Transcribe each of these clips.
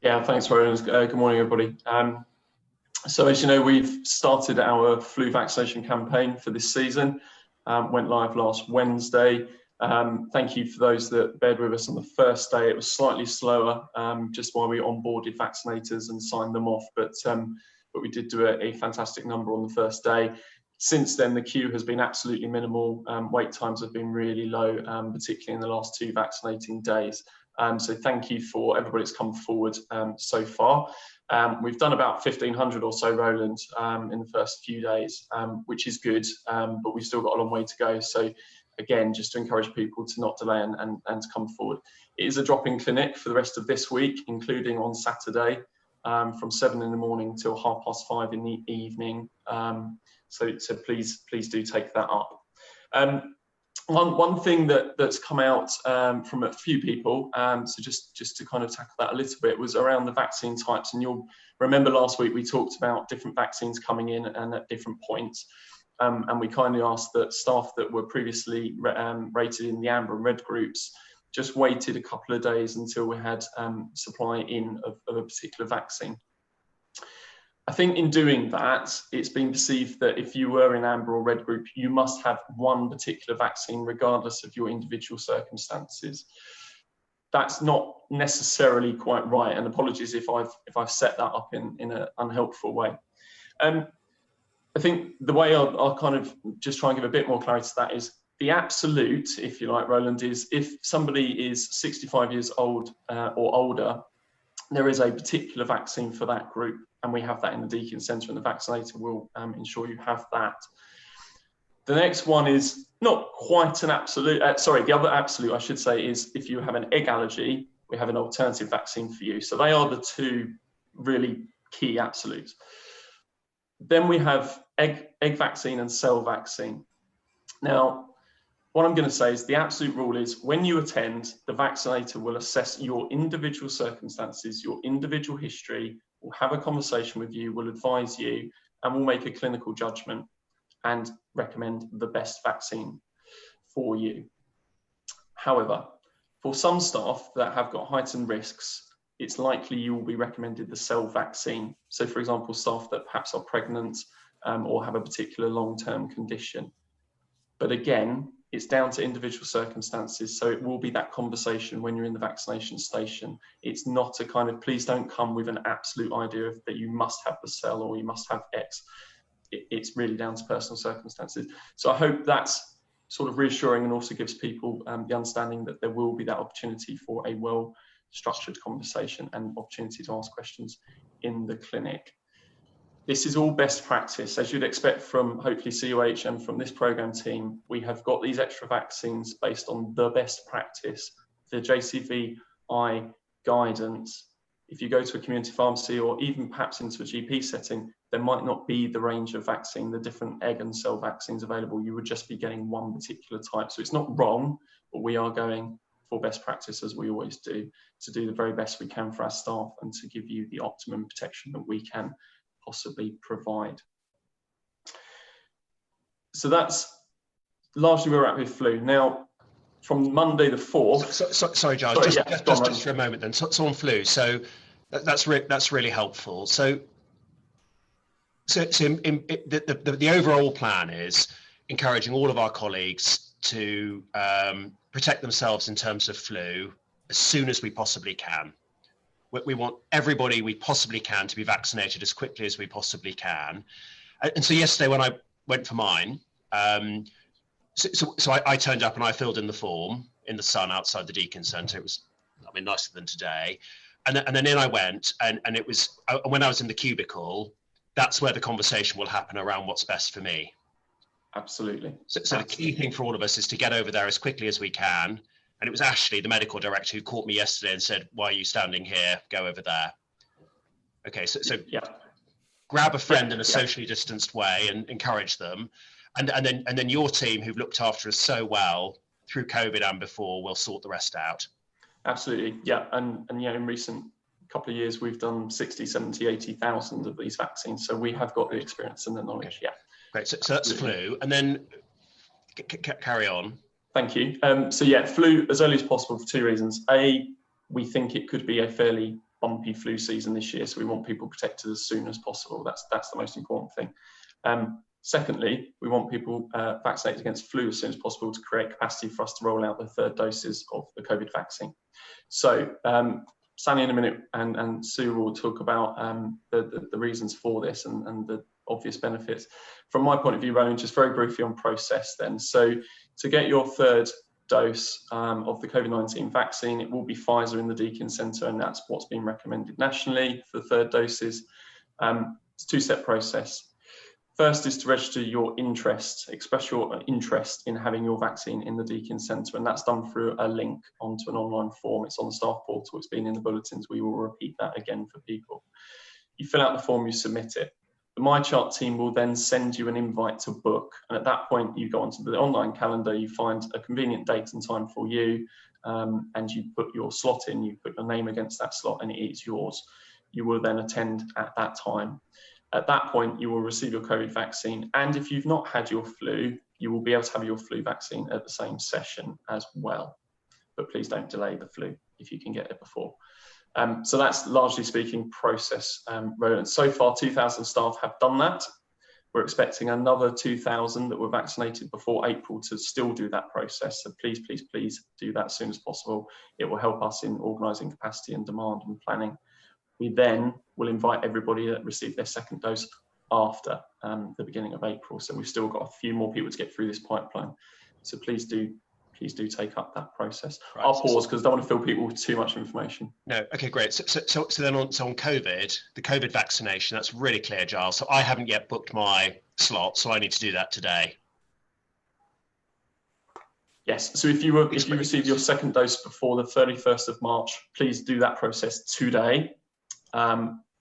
Yeah, thanks, Roland. Good morning, everybody. So as you know, we've started our flu vaccination campaign for this season. Went live last Wednesday. Thank you for those that bared with us on the first day. It was slightly slower just while we onboarded vaccinators and signed them off, but we did do a fantastic number on the first day. Since then, the queue has been absolutely minimal. Wait times have been really low, particularly in the last 2 vaccinating days. So thank you for everybody that's come forward so far. We've done about 1,500 or so, Roland, in the first few days, which is good, but we've still got a long way to go. So again, just to encourage people to not delay and to come forward. It is a drop-in clinic for the rest of this week, including on Saturday, from 7 in the morning till 5:30 in the evening. So please do take that up. One thing that's come out from a few people, so just to kind of tackle that a little bit, was around the vaccine types. And you'll remember last week we talked about different vaccines coming in and at different points. And we kindly asked that staff that were previously rated in the amber and red groups just waited a couple of days until we had supply in of a particular vaccine. I think in doing that, it's been perceived that if you were in amber or red group, you must have one particular vaccine regardless of your individual circumstances. That's not necessarily quite right, and apologies if I've set that up in an unhelpful way. I think the way I'll kind of just try and give a bit more clarity to that is the absolute, if you like, Roland, is if somebody is 65 years old or older, there is a particular vaccine for that group, and we have that in the Deakin Centre, and the vaccinator will ensure you have that. The next one is not quite an absolute, the other absolute I should say is if you have an egg allergy, we have an alternative vaccine for you. So they are the 2 really key absolutes. Then we have egg vaccine and cell vaccine. Now, what I'm going to say is the absolute rule is when you attend, the vaccinator will assess your individual circumstances, your individual history, will have a conversation with you, will advise you, and will make a clinical judgment and recommend the best vaccine for you. However, for some staff that have got heightened risks, it's likely you will be recommended the cell vaccine. So for example, staff that perhaps are pregnant or have a particular long-term condition. But again, it's down to individual circumstances. So it will be that conversation when you're in the vaccination station. It's not a kind of, please don't come with an absolute idea of that you must have the cell or you must have X. It's really down to personal circumstances. So I hope that's sort of reassuring and also gives people the understanding that there will be that opportunity for a well-structured conversation and opportunity to ask questions in the clinic. This is all best practice. As you'd expect from hopefully CUH and from this programme team, we have got these extra vaccines based on the best practice, the JCVI guidance. If you go to a community pharmacy or even perhaps into a GP setting, there might not be the range of vaccine, the different egg and cell vaccines available. You would just be getting one particular type. So it's not wrong, but we are going for best practice as we always do, to do the very best we can for our staff and to give you the optimum protection that we can possibly provide. So that's largely where we're at with flu. Now, from Monday the 4th... Sorry, Giles, just for a moment then. So on flu, so that's really helpful. So the overall plan is encouraging all of our colleagues to protect themselves in terms of flu as soon as we possibly can. We want everybody we possibly can to be vaccinated as quickly as we possibly can. And so yesterday when I went for mine, so I turned up and I filled in the form in the sun outside the Deakin Centre. It was, nicer than today. And then in I went, and it was, when I was in the cubicle, that's where the conversation will happen around what's best for me. Absolutely. So the key thing for all of us is to get over there as quickly as we can. And it was Ashley, the medical director, who caught me yesterday and said, "Why are you standing here? Go over there." Okay, so yeah. Grab a friend in a socially distanced way and encourage them. And then your team, who've looked after us so well through COVID and before, will sort the rest out. Absolutely, yeah. And in recent couple of years, we've done 60, 70, 80,000 of these vaccines. So we have got the experience and the knowledge, yeah. Great, so that's flu. And then carry on. Thank you. So yeah, flu as early as possible for 2 reasons. A, we think it could be a fairly bumpy flu season this year, so we want people protected as soon as possible. That's the most important thing. Secondly, we want people vaccinated against flu as soon as possible to create capacity for us to roll out the third doses of the COVID vaccine. So Sally in a minute and Sue will talk about the reasons for this and the obvious benefits. From my point of view, Roland, just very briefly on process then. So to get your third dose of the COVID-19 vaccine, it will be Pfizer in the Deakin Centre, and that's what's been recommended nationally for the third doses. It's a two-step process. First is to register your interest, express your interest in having your vaccine in the Deakin Centre, and that's done through a link onto an online form. It's on the staff portal, it's been in the bulletins, we will repeat that again for people. You fill out the form, you submit it. The MyChart team will then send you an invite to book, and at that point you go onto the online calendar, you find a convenient date and time for you, and you put your slot in, you put your name against that slot and it is yours. You will then attend at that time. At that point, you will receive your COVID vaccine. And if you've not had your flu, you will be able to have your flu vaccine at the same session as well. But please don't delay the flu if you can get it before. So that's largely speaking process, Roland. So far, 2,000 staff have done that. We're expecting another 2,000 that were vaccinated before April to still do that process. So please, please, please do that as soon as possible. It will help us in organising capacity and demand and planning. We then will invite everybody that received their second dose after the beginning of April. So we've still got a few more people to get through this pipeline. So please do take up that process. Right. I'll pause because I don't want to fill people with too much information. No, okay, great. So then on COVID, the COVID vaccination, that's really clear, Giles. So I haven't yet booked my slot, so I need to do that today. Yes, so if you receive your second dose before the 31st of March, please do that process today.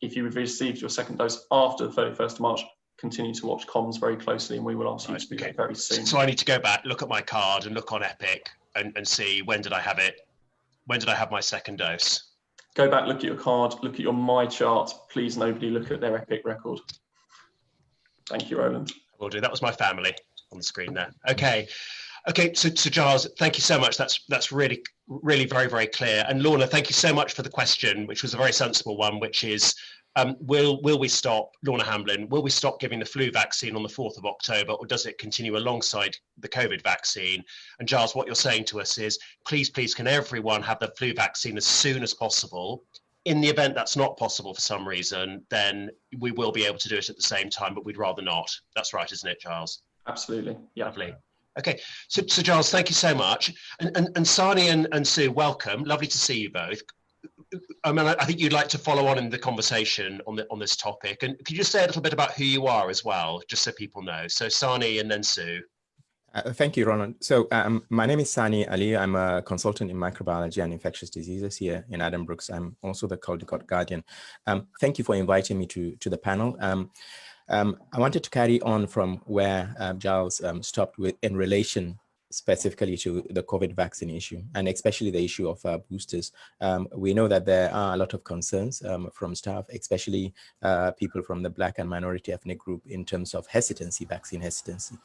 If you received your second dose after the 31st of March, continue to watch comms very closely and we will ask you to do that very soon. So I need to go back, look at my card and look on Epic and see when did I have it, when did I have my second dose? Go back, look at your card, look at your MyChart. Please nobody look at their Epic record. Thank you, Roland. I will do. That was my family on the screen there. Okay, so Giles, thank you so much. That's really very, very clear. And Lorna, thank you so much for the question, which was a very sensible one, which is, will we stop, Lorna Hamblin, will we stop giving the flu vaccine on the 4th of October, or does it continue alongside the COVID vaccine? And Giles, what you're saying to us is, please, can everyone have the flu vaccine as soon as possible? In the event that's not possible for some reason, then we will be able to do it at the same time, but we'd rather not. That's right, isn't it, Giles? Absolutely, yeah. Lovely. Okay, so Giles, thank you so much. And Sani and Sue, welcome. Lovely to see you both. I mean, I think you'd like to follow on in the conversation on this topic. And could you just say a little bit about who you are as well, just so people know? So Sani and then Sue. Thank you, Roland. So my name is Sani Ali. I'm a consultant in microbiology and infectious diseases here in Addenbrooke's. I'm also the Caldecott Guardian. Thank you for inviting me to the panel. I wanted to carry on from where Giles stopped with in relation specifically to the COVID vaccine issue, and especially the issue of boosters. We know that there are a lot of concerns from staff, especially people from the Black and minority ethnic group in terms of hesitancy, vaccine hesitancy.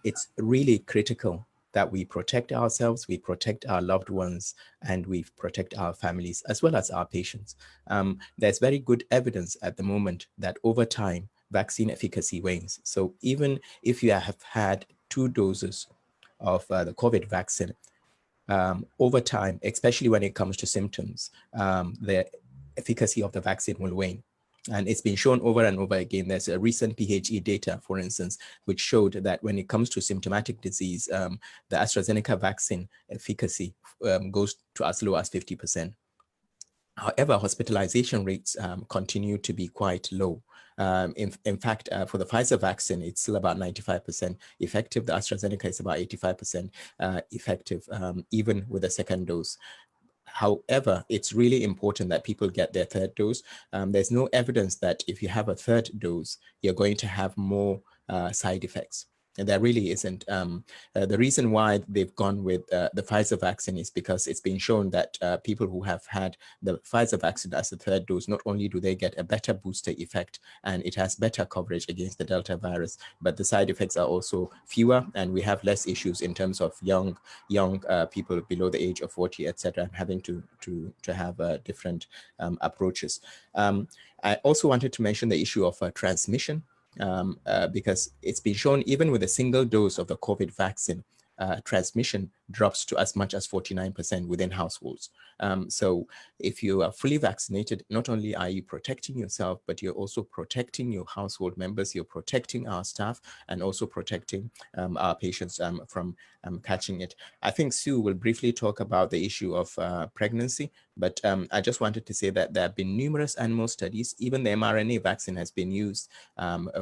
It's really critical that we protect ourselves, we protect our loved ones, and we protect our families as well as our patients. There's very good evidence at the moment that over time, vaccine efficacy wanes. So even if you have had 2 doses of the COVID vaccine, over time, especially when it comes to symptoms, the efficacy of the vaccine will wane. And it's been shown over and over again. There's a recent PHE data, for instance, which showed that when it comes to symptomatic disease, the AstraZeneca vaccine efficacy goes to as low as 50%. However, hospitalization rates continue to be quite low. In fact, for the Pfizer vaccine, it's still about 95% effective. The AstraZeneca is about 85% effective, even with a second dose. However, it's really important that people get their third dose. There's no evidence that if you have a third dose, you're going to have more side effects. There really isn't. The reason why they've gone with the Pfizer vaccine is because it's been shown that people who have had the Pfizer vaccine as the third dose, not only do they get a better booster effect and it has better coverage against the Delta virus, but the side effects are also fewer, and we have less issues in terms of young people below the age of 40, etc., having to have different approaches. I also wanted to mention the issue of transmission. Because it's been shown even with a single dose of the COVID vaccine, transmission drops to as much as 49% within households. So if you are fully vaccinated, not only are you protecting yourself, but you're also protecting your household members, you're protecting our staff, and also protecting our patients from catching it. I think Sue will briefly talk about the issue of pregnancy, but I just wanted to say that there have been numerous animal studies. Even the mRNA vaccine has been used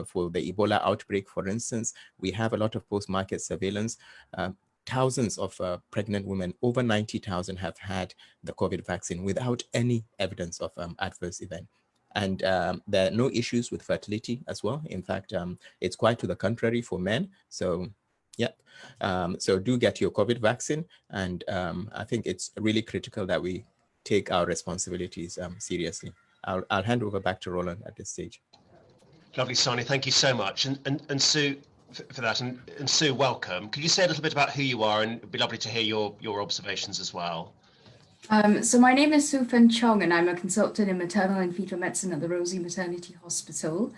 for the Ebola outbreak, for instance. We have a lot of post-market surveillance. Thousands of pregnant women, over 90,000, have had the COVID vaccine without any evidence of adverse event. And there are no issues with fertility as well. In fact, it's quite to the contrary for men. So yeah, so do get your COVID vaccine. And I think it's really critical that we take our responsibilities seriously. I'll hand over back to Roland at this stage. Lovely, Sani. Thank you so much. And Sue, for that. And Sue, welcome. Could you say a little bit about who you are? And it'd be lovely to hear your observations as well. So my name is Sue Fen Chong, and I'm a consultant in maternal and fetal medicine at the Rosie Maternity Hospital.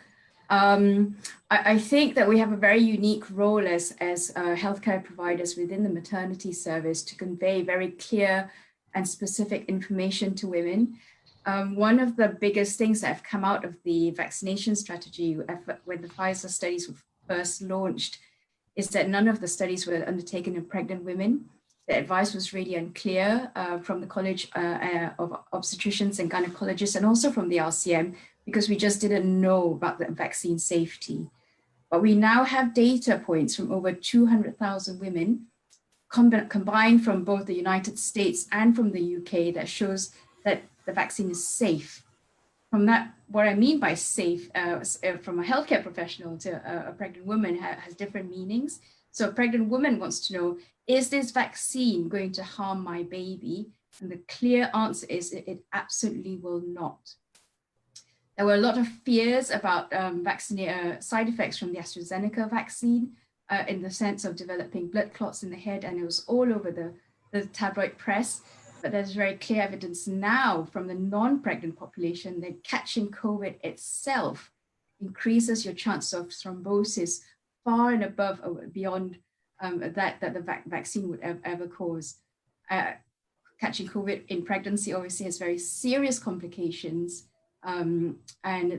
I think that we have a very unique role as healthcare providers within the maternity service to convey very clear and specific information to women. One of the biggest things that have come out of the vaccination strategy when the Pfizer studies were first launched is that none of the studies were undertaken in pregnant women. The advice was really unclear from the College of Obstetricians and Gynecologists, and also from the RCM, because we just didn't know about the vaccine safety. But we now have data points from over 200,000 women combined from both the United States and from the UK that shows that the vaccine is safe. From that, what I mean by safe from a healthcare professional to a pregnant woman has different meanings. So a pregnant woman wants to know, is this vaccine going to harm my baby? And the clear answer is it absolutely will not. There were a lot of fears about side effects from the AstraZeneca vaccine in the sense of developing blood clots in the head, and it was all over the tabloid press. But there's very clear evidence now from the non-pregnant population that catching COVID itself increases your chance of thrombosis far and above, beyond that the vaccine would ever cause. Catching COVID in pregnancy obviously has very serious complications. And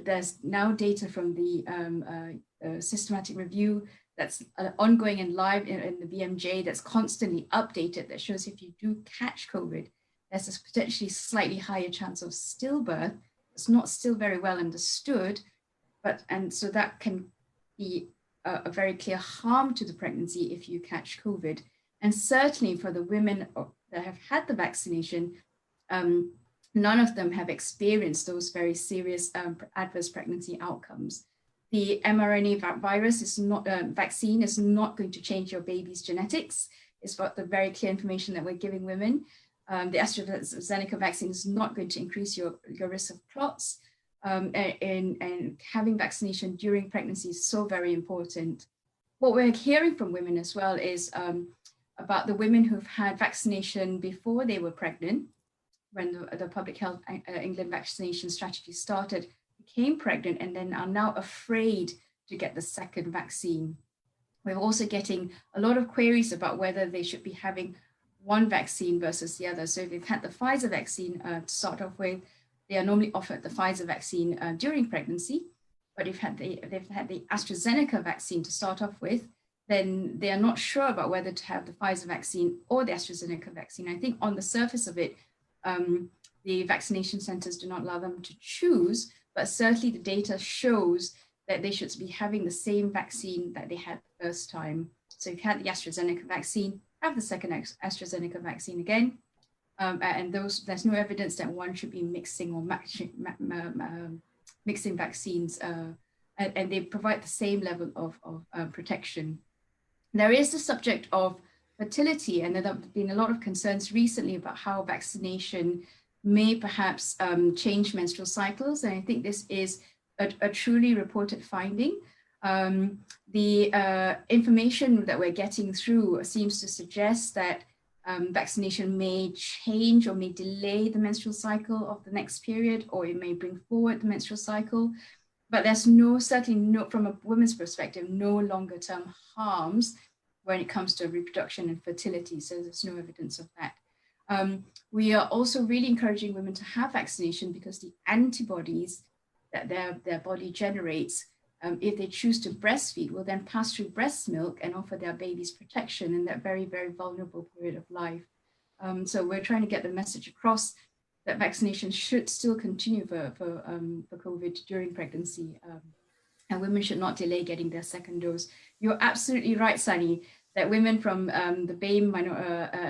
there's now data from the systematic review that's ongoing and live in the BMJ that's constantly updated that shows if you do catch COVID, there's a potentially slightly higher chance of stillbirth. It's not still very well understood, and so that can be a very clear harm to the pregnancy if you catch COVID. And certainly for the women that have had the vaccination, none of them have experienced those very serious adverse pregnancy outcomes. The mRNA virus is not vaccine is not going to change your baby's genetics. It's got the very clear information that we're giving women. The AstraZeneca vaccine is not going to increase your risk of clots. And having vaccination during pregnancy is so very important. What we're hearing from women as well is about the women who've had vaccination before they were pregnant, when the Public Health England vaccination strategy started, became pregnant and then are now afraid to get the second vaccine. We're also getting a lot of queries about whether they should be having one vaccine versus the other. So if they've had the Pfizer vaccine to start off with, they are normally offered the Pfizer vaccine during pregnancy. But if they've had the AstraZeneca vaccine to start off with, then they are not sure about whether to have the Pfizer vaccine or the AstraZeneca vaccine. I think on the surface of it, the vaccination centers do not allow them to choose, but certainly the data shows that they should be having the same vaccine that they had the first time. So if you had the AstraZeneca vaccine, have the second AstraZeneca vaccine again. And there's no evidence that one should be mixing or mixing vaccines, and they provide the same level of protection. There is the subject of fertility, and there have been a lot of concerns recently about how vaccination may perhaps change menstrual cycles. And I think this is a truly reported finding. The information that we're getting through seems to suggest that vaccination may change or may delay the menstrual cycle of the next period, or it may bring forward the menstrual cycle. But there's certainly no, from a woman's perspective, no longer term harms when it comes to reproduction and fertility. So there's no evidence of that. We are also really encouraging women to have vaccination because the antibodies that their body generates, if they choose to breastfeed, will then pass through breast milk and offer their babies protection in that very, very vulnerable period of life. So we're trying to get the message across that vaccination should still continue for COVID during pregnancy, and women should not delay getting their second dose. You're absolutely right, Sunny, that women from the BAME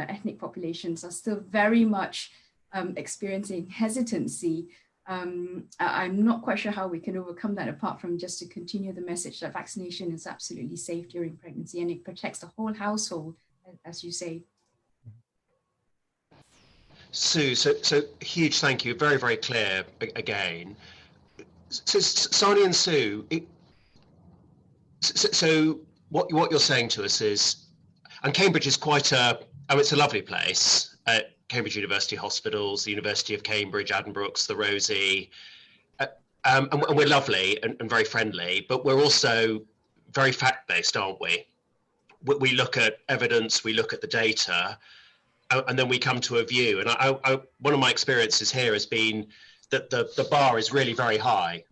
ethnic populations are still very much experiencing hesitancy. I'm not quite sure how we can overcome that apart from just to continue the message that vaccination is absolutely safe during pregnancy and it protects the whole household, as you say. Sue, so huge thank you. Very, very clear again. So Sani and Sue, so what you're saying to us is, and Cambridge is quite it's a lovely place. Cambridge University Hospitals, the University of Cambridge, Addenbrooke's, the Rosie, and we're lovely and very friendly, but we're also very fact-based, aren't we? We look at evidence, we look at the data, and then we come to a view. And one of my experiences here has been that the bar is really very high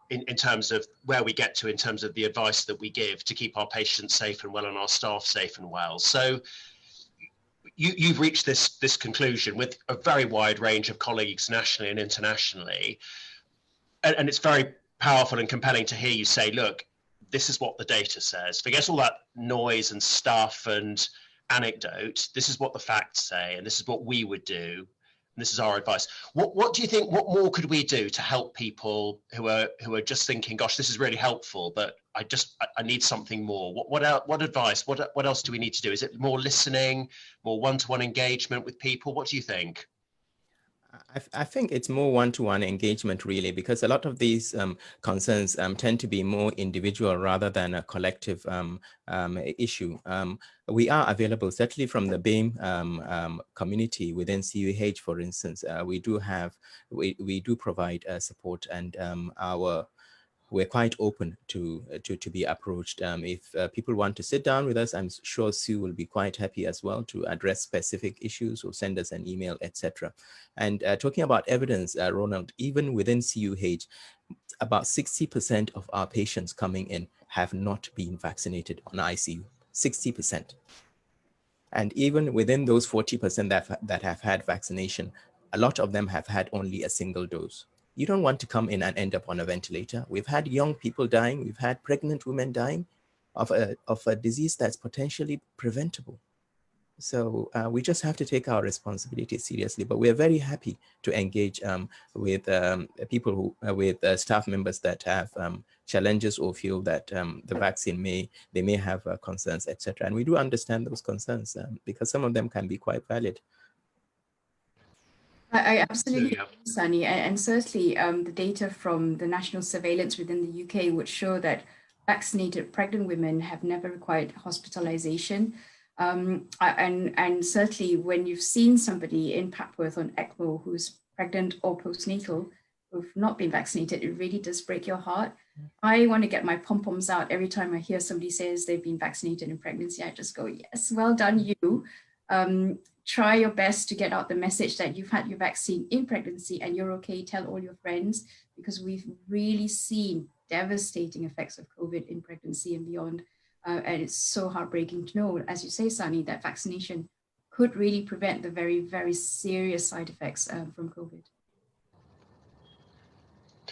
in terms of where we get to in terms of the advice that we give to keep our patients safe and well and our staff safe and well. So you've reached this conclusion with a very wide range of colleagues nationally and internationally. And it's very powerful and compelling to hear you say, look, this is what the data says. Forget all that noise and stuff and anecdote. This is what the facts say, and this is what we would do. And this is our advice. What do you think? What more could we do to help people who are just thinking, "Gosh, this is really helpful, but I need something more." What advice? What else do we need to do? Is it more listening, more one-to-one engagement with people? What do you think? I think it's more one-to-one engagement, really, because a lot of these concerns tend to be more individual rather than a collective issue. We are available, certainly from the BAME community within CUH, for instance. We do provide support, and we're quite open to be approached. If people want to sit down with us, I'm sure Sue will be quite happy as well to address specific issues or send us an email, etc. And talking about evidence, Ronald, even within CUH, about 60% of our patients coming in have not been vaccinated on ICU, 60%. And even within those 40% that have had vaccination, a lot of them have had only a single dose. You don't want to come in and end up on a ventilator. We've had young people dying. We've had pregnant women dying of a disease that's potentially preventable. So we just have to take our responsibility seriously. But we're very happy to engage with people with staff members that have challenges or feel that the vaccine they may have concerns, etc. And we do understand those concerns because some of them can be quite valid. I absolutely agree, Sunny, and certainly the data from the national surveillance within the UK would show that vaccinated pregnant women have never required hospitalization. And certainly when you've seen somebody in Papworth on ECMO who's pregnant or postnatal who've not been vaccinated, it really does break your heart. I want to get my pom-poms out every time I hear somebody says they've been vaccinated in pregnancy. I just go, yes, well done you. Try your best to get out the message that you've had your vaccine in pregnancy and you're okay. Tell all your friends, because we've really seen devastating effects of COVID in pregnancy and beyond. And it's so heartbreaking to know, as you say, Sunny, that vaccination could really prevent the very, very serious side effects from COVID.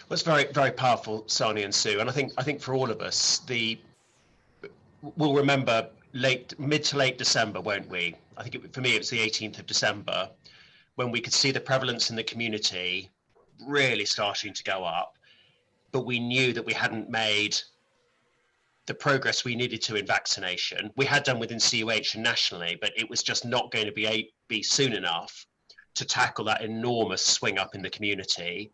Well, it's very, very powerful, Sani and Sue. And I think for all of us, we'll remember mid to late December, won't we? I think for me, it was the 18th of December when we could see the prevalence in the community really starting to go up. But we knew that we hadn't made the progress we needed to in vaccination. We had done within CUH and nationally, but it was just not going to be soon enough to tackle that enormous swing up in the community.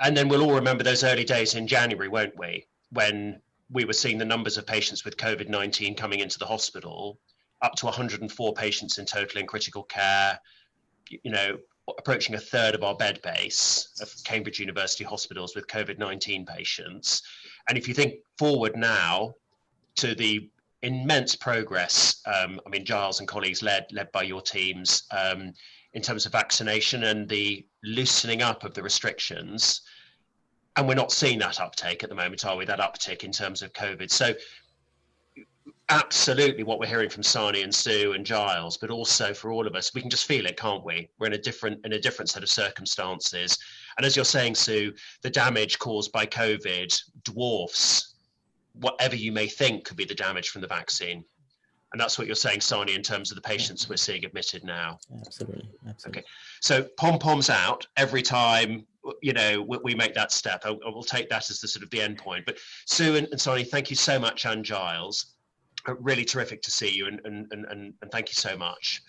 And then we'll all remember those early days in January, won't we? When we were seeing the numbers of patients with COVID-19 coming into the hospital, up to 104 patients in total in critical care, you know, approaching a third of our bed base of Cambridge University hospitals with COVID-19 patients. And if you think forward now to the immense progress, I mean, Giles and colleagues led by your teams in terms of vaccination and the loosening up of the restrictions, and we're not seeing that uptake at the moment, are we? That uptick in terms of COVID. So absolutely what we're hearing from Sani and Sue and Giles, but also for all of us, we can just feel it, can't we? We're in a different set of circumstances. And as you're saying, Sue, the damage caused by COVID dwarfs whatever you may think could be the damage from the vaccine. And that's what you're saying, Sani, in terms of the patients we're seeing admitted now. Absolutely. Okay. So pom-poms out every time, you know, we make that step. I will take that as the sort of the end point. But Sue and Sani, thank you so much, and Giles. Really terrific to see you, and thank you so much.